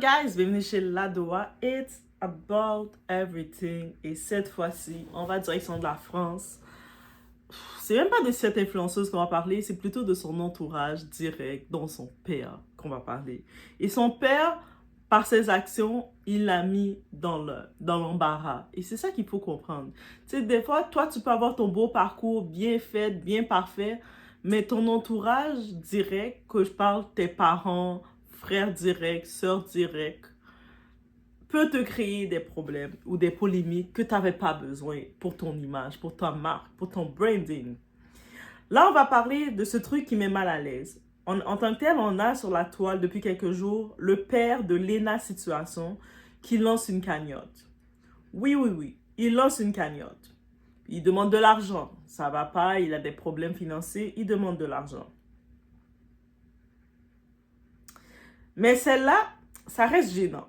guys, bienvenue chez Ladoa. It's about everything. Et cette fois-ci, on va direction de la France. C'est même pas de cette influenceuse qu'on va parler, c'est plutôt de son entourage direct, dont son père qu'on va parler. Et son père, par ses actions, il l'a mis dans l'embarras. Et c'est ça qu'il faut comprendre. Tu sais, des fois, toi, tu peux avoir ton beau parcours bien fait, bien parfait, mais ton entourage direct, que je parle, tes parents, frères directs, sœurs directs, peut te créer des problèmes ou des polémiques que tu n'avais pas besoin pour ton image, pour ta marque, pour ton branding. Là, on va parler de ce truc qui met mal à l'aise. En tant que tel, on a sur la toile depuis quelques jours le père de Lena Situation qui lance une cagnotte. Oui, il lance une cagnotte. Il demande de l'argent. Ça va pas, il a des problèmes financiers, il demande de l'argent. Mais celle-là, ça reste gênant.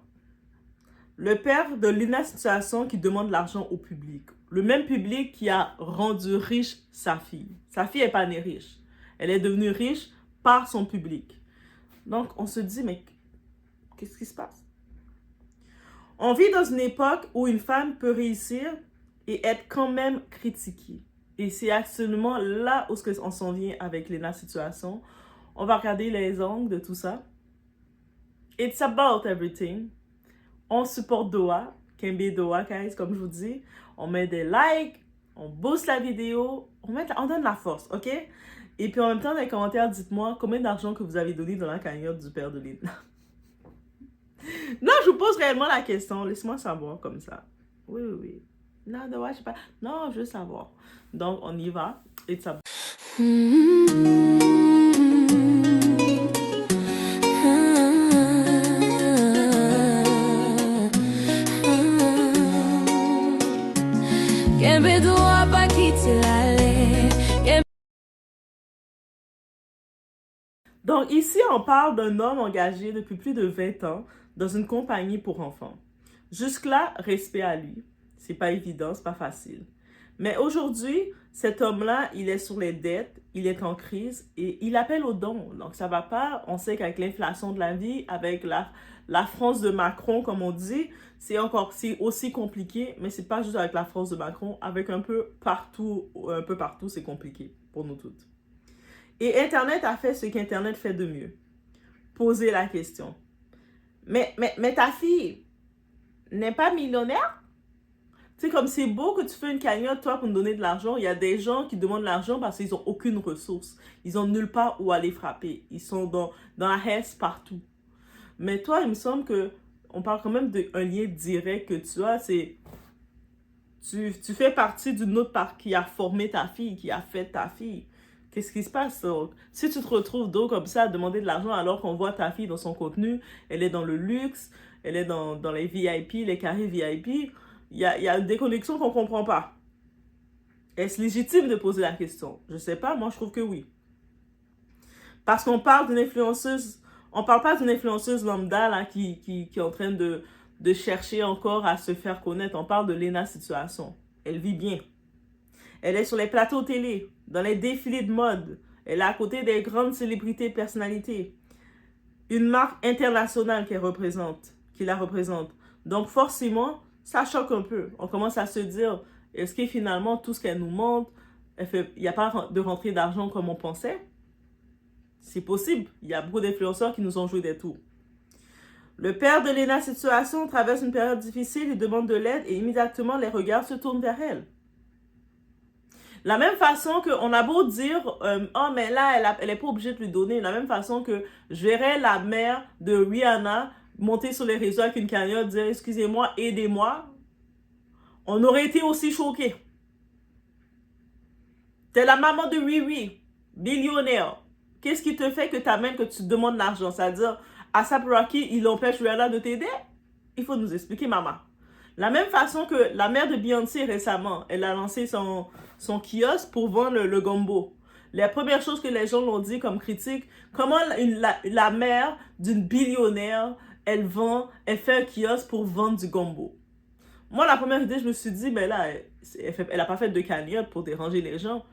Le père de Lena Situation qui demande de l'argent au public. Le même public qui a rendu riche sa fille. Sa fille n'est pas née riche. Elle est devenue riche par son public. Donc, on se dit, mais qu'est-ce qui se passe? On vit dans une époque où une femme peut réussir et être quand même critiquée. Et c'est absolument là où on s'en vient avec Lena Situation. On va regarder les angles de tout ça. It's about everything. On supporte Doa, Kembe Doa, guys, comme je vous dis. On met des likes, on booste la vidéo, on donne la force, ok? Et puis en même temps, dans les commentaires, dites-moi combien d'argent que vous avez donné dans la cagnotte du père de Lena. Non, je vous pose réellement la question. Laisse-moi savoir comme ça. Oui. Non, Doa, je sais pas. Non, je veux savoir. Donc, on y va. Et ça. Donc ici, on parle d'un homme engagé depuis plus de 20 ans dans une compagnie pour enfants. Jusque-là, respect à lui. C'est pas évident, c'est pas facile. Mais aujourd'hui, cet homme-là, il est sur les dettes, il est en crise et il appelle aux dons. Donc ça va pas. On sait qu'avec l'inflation de la vie, avec la France de Macron, comme on dit, c'est aussi compliqué. Mais c'est pas juste avec la France de Macron, avec un peu partout, c'est compliqué pour nous toutes. Et Internet a fait ce qu'Internet fait de mieux. Poser la question. Mais ta fille n'est pas millionnaire? Tu sais, comme c'est beau que tu fais une cagnotte, toi, pour nous donner de l'argent. Il y a des gens qui demandent de l'argent parce qu'ils n'ont aucune ressource. Ils n'ont nulle part où aller frapper. Ils sont dans la haisse partout. Mais toi, il me semble qu'on parle quand même d'un lien direct que tu as. C'est tu fais partie d'une autre part qui a formé ta fille, qui a fait ta fille. Qu'est-ce qui se passe? Donc, si tu te retrouves d'eau comme ça à demander de l'argent alors qu'on voit ta fille dans son contenu, elle est dans le luxe, elle est dans les VIP, les carrés VIP, il y a une déconnexion qu'on ne comprend pas. Est-ce légitime de poser la question? Je ne sais pas, moi je trouve que oui. Parce qu'on parle d'une influenceuse, on parle pas d'une influenceuse lambda là, qui est en train de chercher encore à se faire connaître. On parle de Lena Situation. Elle vit bien. Elle est sur les plateaux télé, dans les défilés de mode. Elle est à côté des grandes célébrités personnalités. Une marque internationale qui la représente. Donc forcément, ça choque un peu. On commence à se dire, est-ce que finalement, tout ce qu'elle nous montre, il n'y a pas de rentrée d'argent comme on pensait? C'est possible. Il y a beaucoup d'influenceurs qui nous ont joué des tours. Le père de Lena Situation traverse une période difficile, il demande de l'aide et immédiatement les regards se tournent vers elle. La même façon qu'on a beau dire oh mais là elle est pas obligée de lui donner, la même façon que je verrais la mère de Rihanna monter sur les réseaux avec une cagnotte dire excusez-moi, aidez-moi, on aurait été aussi choqués. T'es la maman de Riri, millionnaire. Qu'est-ce qui te fait que tu demandes l'argent? C'est-à-dire, ASAP Rocky, il empêche Rihanna de t'aider? Il faut nous expliquer, maman. La même façon que la mère de Beyoncé récemment, elle a lancé son kiosque pour vendre le gombo. La première chose que les gens l'ont dit comme critique, comment la mère d'une billionnaire, elle fait un kiosque pour vendre du gombo. Moi, la première idée, je me suis dit, ben là, elle n'a pas fait de cagnotte pour déranger les gens.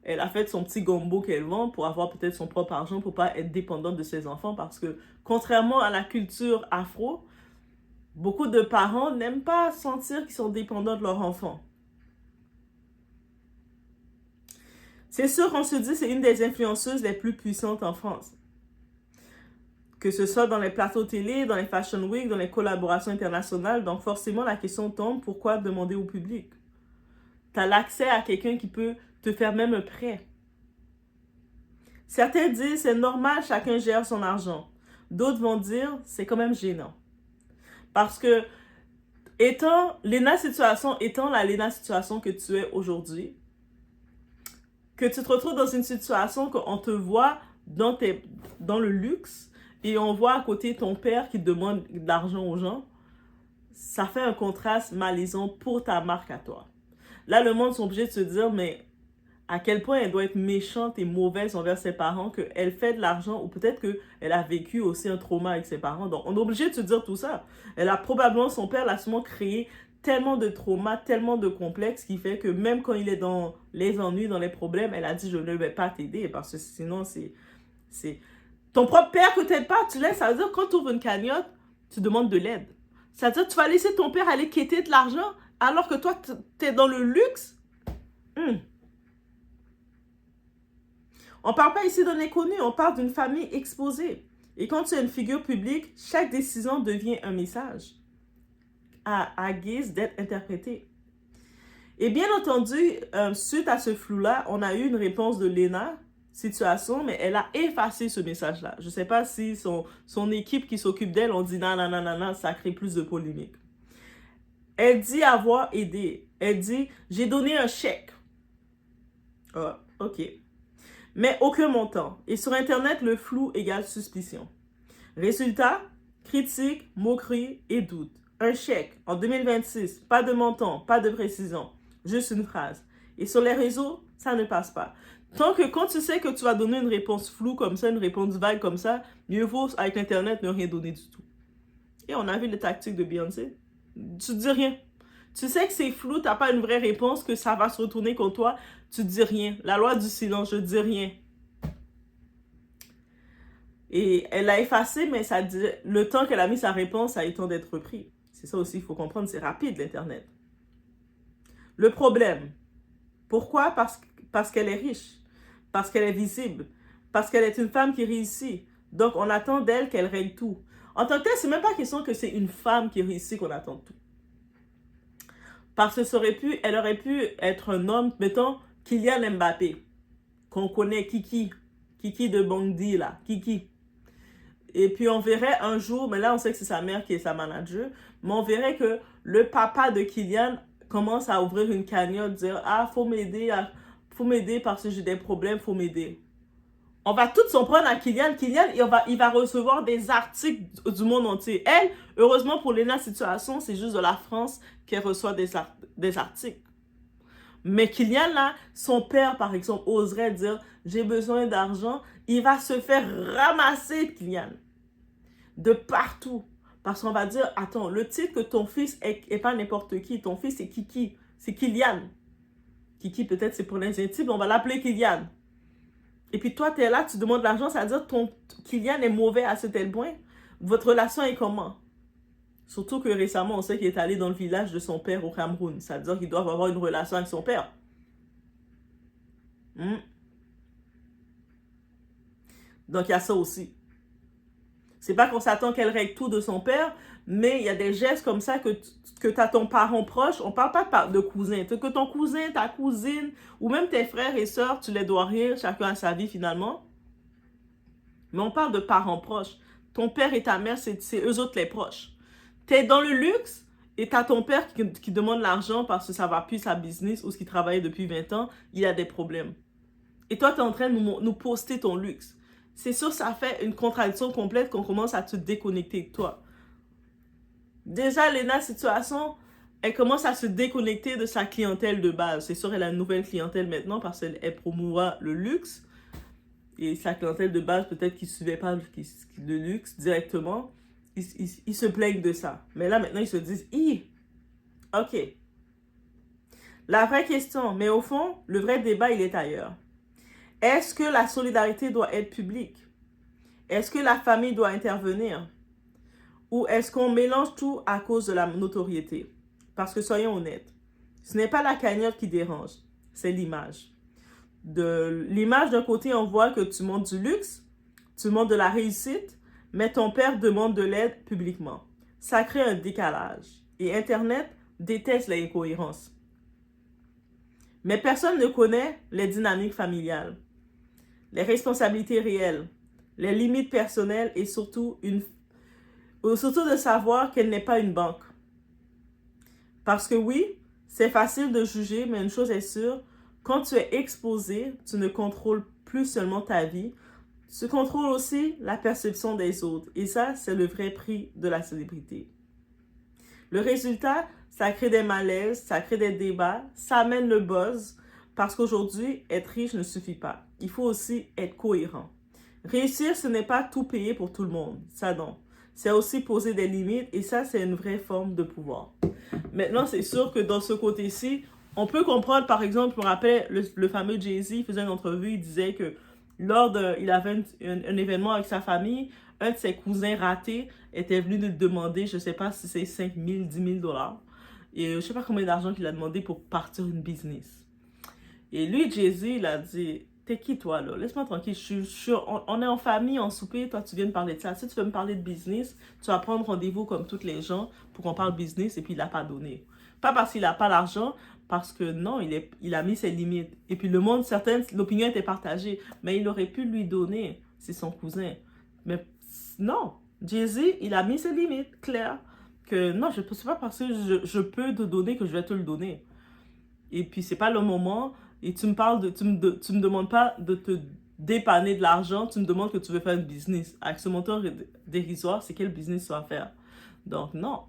Elle a fait son petit gombo qu'elle vend pour avoir peut-être son propre argent, pour pas être dépendante de ses enfants. Parce que, contrairement à la culture afro, Beaucoup de parents n'aiment pas sentir qu'ils sont dépendants de leur enfant. C'est sûr qu'on se dit que c'est une des influenceuses les plus puissantes en France. Que ce soit dans les plateaux télé, dans les Fashion Week, dans les collaborations internationales. Donc forcément, la question tombe, pourquoi demander au public? Tu as l'accès à quelqu'un qui peut te faire même un prêt. Certains disent, c'est normal, chacun gère son argent. D'autres vont dire, c'est quand même gênant. Parce que, étant la Léna situation que tu es aujourd'hui, que tu te retrouves dans une situation qu'on te voit dans le luxe et on voit à côté ton père qui demande de l'argent aux gens, ça fait un contraste malaisant pour ta marque à toi. Là, le monde est obligé de se dire, mais à quel point elle doit être méchante et mauvaise envers ses parents, qu'elle fait de l'argent, ou peut-être qu'elle a vécu aussi un trauma avec ses parents. Donc, on est obligé de se dire tout ça. Elle a probablement, son père l'a sûrement créé tellement de traumas, tellement de complexes, qui fait que même quand il est dans les ennuis, dans les problèmes, elle a dit, je ne vais pas t'aider, parce que sinon, c'est... Ton propre père que t'aides pas, tu laisses, ça veut dire quand tu ouvres une cagnotte, tu demandes de l'aide. Ça veut dire que tu vas laisser ton père aller quêter de l'argent, alors que toi, tu es dans le luxe. On ne parle pas ici d'un inconnu, on parle d'une famille exposée. Et quand tu es une figure publique, chaque décision devient un message à guise d'être interprété. Et bien entendu, suite à ce flou-là, on a eu une réponse de Léna, situation, mais elle a effacé ce message-là. Je ne sais pas si son équipe qui s'occupe d'elle ont dit non, non, non, non, non, ça crée plus de polémique. Elle dit avoir aidé. Elle dit, j'ai donné un chèque. Ah, ok. Mais aucun montant. Et sur Internet, le flou égale suspicion. Résultat, critique, moquerie et doute. Un chèque en 2026, pas de montant, pas de précision, juste une phrase. Et sur les réseaux, ça ne passe pas. Tant que quand tu sais que tu vas donner une réponse floue comme ça, une réponse vague comme ça, mieux vaut avec Internet ne rien donner du tout. Et on a vu les tactiques de Beyoncé. Tu dis rien. Tu sais que c'est flou, tu n'as pas une vraie réponse, que ça va se retourner contre toi, tu dis rien. La loi du silence, je dis rien. Et elle l'a effacé, mais ça dit, le temps qu'elle a mis sa réponse, ça a eu le temps d'être repris. C'est ça aussi, il faut comprendre, c'est rapide l'Internet. Le problème, pourquoi? Parce qu'elle est riche, parce qu'elle est visible, parce qu'elle est une femme qui réussit. Donc, on attend d'elle qu'elle règle tout. En tant que tel, c'est même pas question que c'est une femme qui réussit qu'on attend tout. Parce que elle aurait pu être un homme, mettons, Kylian Mbappé, qu'on connaît, Kiki de Bangdi, là, Kiki. Et puis on verrait un jour, mais là on sait que c'est sa mère qui est sa manager, mais on verrait que le papa de Kylian commence à ouvrir une cagnotte, dire « Ah, faut m'aider parce que j'ai des problèmes, faut m'aider. » On va tous s'en prendre à Kylian. Kylian, il va recevoir des articles du monde entier. Elle, heureusement pour Léna Situation, c'est juste de la France qu'elle reçoit des articles. Mais Kylian, là, son père, par exemple, oserait dire « J'ai besoin d'argent ». Il va se faire ramasser, Kylian. De partout. Parce qu'on va dire « Attends, le titre que ton fils est pas n'importe qui. Ton fils, c'est Kiki. C'est Kylian. » Kiki, peut-être, c'est pour les intimes. On va l'appeler Kylian. Et puis toi, tu es là, tu demandes de l'argent, ça veut dire que ton Kylian est mauvais à ce tel point. Votre relation est comment? Surtout que récemment, on sait qu'il est allé dans le village de son père au Cameroun. Ça veut dire qu'ils doivent avoir une relation avec son père. Donc, il y a ça aussi. C'est pas qu'on s'attend qu'elle règle tout de son père, mais il y a des gestes comme ça que tu as ton parent proche. On parle pas de cousin. Que ton cousin, ta cousine, ou même tes frères et sœurs, tu les dois rire, chacun a sa vie finalement. Mais on parle de parents proches. Ton père et ta mère, c'est eux autres les proches. Tu es dans le luxe et tu as ton père qui demande l'argent parce que ça va plus sa business ou ce qu'il travaillait depuis 20 ans, il a des problèmes. Et toi, tu es en train de nous poster ton luxe. C'est sûr, ça fait une contradiction complète qu'on commence à te déconnecter de toi. Déjà, Léna Situation, elle commence à se déconnecter de sa clientèle de base. C'est sûr, elle a une nouvelle clientèle maintenant parce qu'elle promouvoit le luxe. Et sa clientèle de base, peut-être qu'ils ne suivaient pas le luxe directement. Ils se plaignent de ça. Mais là, maintenant, ils se disent, ok. La vraie question, mais au fond, le vrai débat, il est ailleurs. Est-ce que la solidarité doit être publique? Est-ce que la famille doit intervenir? Ou est-ce qu'on mélange tout à cause de la notoriété? Parce que soyons honnêtes, ce n'est pas la cagnotte qui dérange, c'est l'image. De l'image d'un côté, on voit que tu montres du luxe, tu montres de la réussite, mais ton père demande de l'aide publiquement. Ça crée un décalage. Et Internet déteste l'incohérence. Mais personne ne connaît les dynamiques familiales, les responsabilités réelles, les limites personnelles et surtout de savoir qu'elle n'est pas une banque. Parce que oui, c'est facile de juger, mais une chose est sûre, quand tu es exposé, tu ne contrôles plus seulement ta vie, tu contrôles aussi la perception des autres. Et ça, c'est le vrai prix de la célébrité. Le résultat, ça crée des malaises, ça crée des débats, ça amène le buzz, parce qu'aujourd'hui, être riche ne suffit pas. Il faut aussi être cohérent. Réussir, ce n'est pas tout payer pour tout le monde. Ça, non. C'est aussi poser des limites, et ça, c'est une vraie forme de pouvoir. Maintenant, c'est sûr que dans ce côté-ci, on peut comprendre, par exemple, je me rappelle, le fameux Jay-Z, il faisait une entrevue, il disait que il avait un événement avec sa famille, un de ses cousins ratés était venu lui demander, je ne sais pas si c'est 5 000, 10 000 dollars. Et je ne sais pas combien d'argent qu'il a demandé pour partir une business. Et lui, Jay-Z, il a dit, t'es qui toi là? Laisse-moi tranquille, on est en famille, en souper, toi tu viens me parler de ça. Si tu veux me parler de business, tu vas prendre rendez-vous comme toutes les gens pour qu'on parle business et puis il n'a pas donné. Pas parce qu'il n'a pas l'argent, parce que non, il a mis ses limites. Et puis le monde, l'opinion était partagée, mais il aurait pu lui donner, c'est son cousin. Mais non, Jay-Z, il a mis ses limites claires, que non, je ne sais pas parce que je peux te donner que je vais te le donner. Et puis c'est pas le moment, et tu me demandes pas de te dépanner de l'argent, tu me demandes que tu veux faire un business. Avec ce montant dérisoire, c'est quel business tu vas faire? Donc non.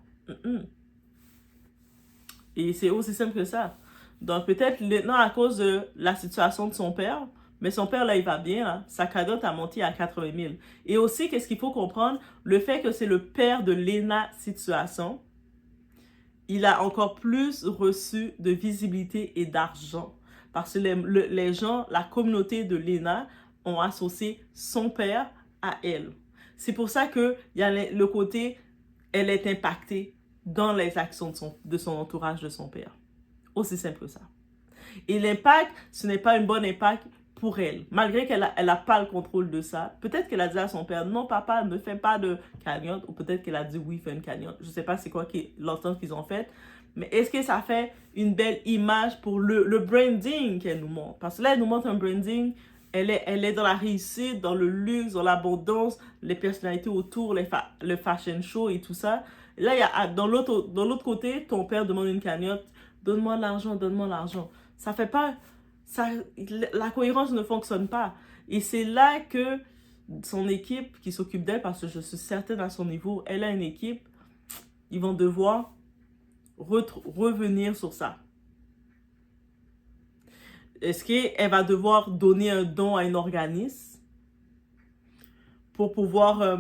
Et c'est aussi simple que ça. Donc peut-être maintenant à cause de la situation de son père, mais son père là il va bien, là, sa cagnotte a monté à 80 000. Et aussi qu'est-ce qu'il faut comprendre, le fait que c'est le père de Lena Situation, il a encore plus reçu de visibilité et d'argent. Parce que les gens, la communauté de Lena ont associé son père à elle. C'est pour ça qu'il y a le côté, elle est impactée dans les actions de son entourage, de son père. Aussi simple que ça. Et l'impact, ce n'est pas un bon impact pour elle. Malgré qu'elle a pas le contrôle de ça. Peut-être qu'elle a dit à son père, non papa, ne fais pas de cagnotte. Ou peut-être qu'elle a dit oui, fais une cagnotte. Je ne sais pas c'est quoi l'entente qu'ils ont faite. Mais est-ce que ça fait une belle image pour le branding qu'elle nous montre? Parce que là, elle nous montre un branding, elle est dans la réussite, dans le luxe, dans l'abondance, les personnalités autour, le fashion show et tout ça. Et là, dans l'autre côté, ton père demande une cagnotte. Donne-moi l'argent, donne-moi l'argent. Ça fait pas... la cohérence ne fonctionne pas. Et c'est là que son équipe qui s'occupe d'elle, parce que je suis certaine à son niveau, elle a une équipe, ils vont devoir revenir sur ça. Est-ce qu'elle va devoir donner un don à un organisme pour pouvoir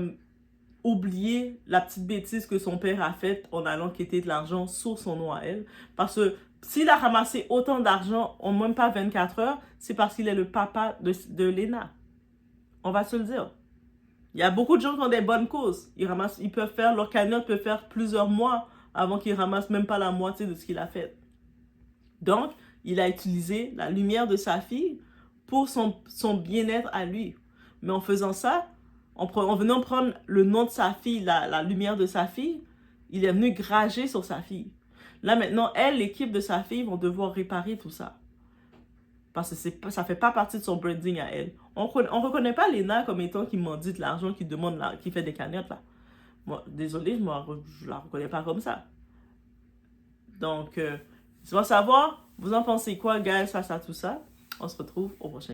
oublier la petite bêtise que son père a faite en allant quitter de l'argent sur son nom à elle? Parce que s'il a ramassé autant d'argent en même pas 24 heures, c'est parce qu'il est le papa de Lena. On va se le dire. Il y a beaucoup de gens qui ont des bonnes causes. Ils peuvent faire, leur cagnotte peut faire plusieurs mois avant qu'ils ramassent même pas la moitié de ce qu'il a fait. Donc, il a utilisé la lumière de sa fille pour son bien-être à lui. Mais en faisant ça, en venant prendre le nom de sa fille, la lumière de sa fille, il est venu grager sur sa fille. Là, maintenant, l'équipe de sa fille vont devoir réparer tout ça. Parce que ça ne fait pas partie de son branding à elle. On ne reconnaît pas Lena comme étant qui mendie de l'argent, qui fait des cagnottes, là. Moi, désolé, je ne la reconnais pas comme ça. Donc, je veux savoir, vous en pensez quoi, guys, face à tout ça? On se retrouve au prochain.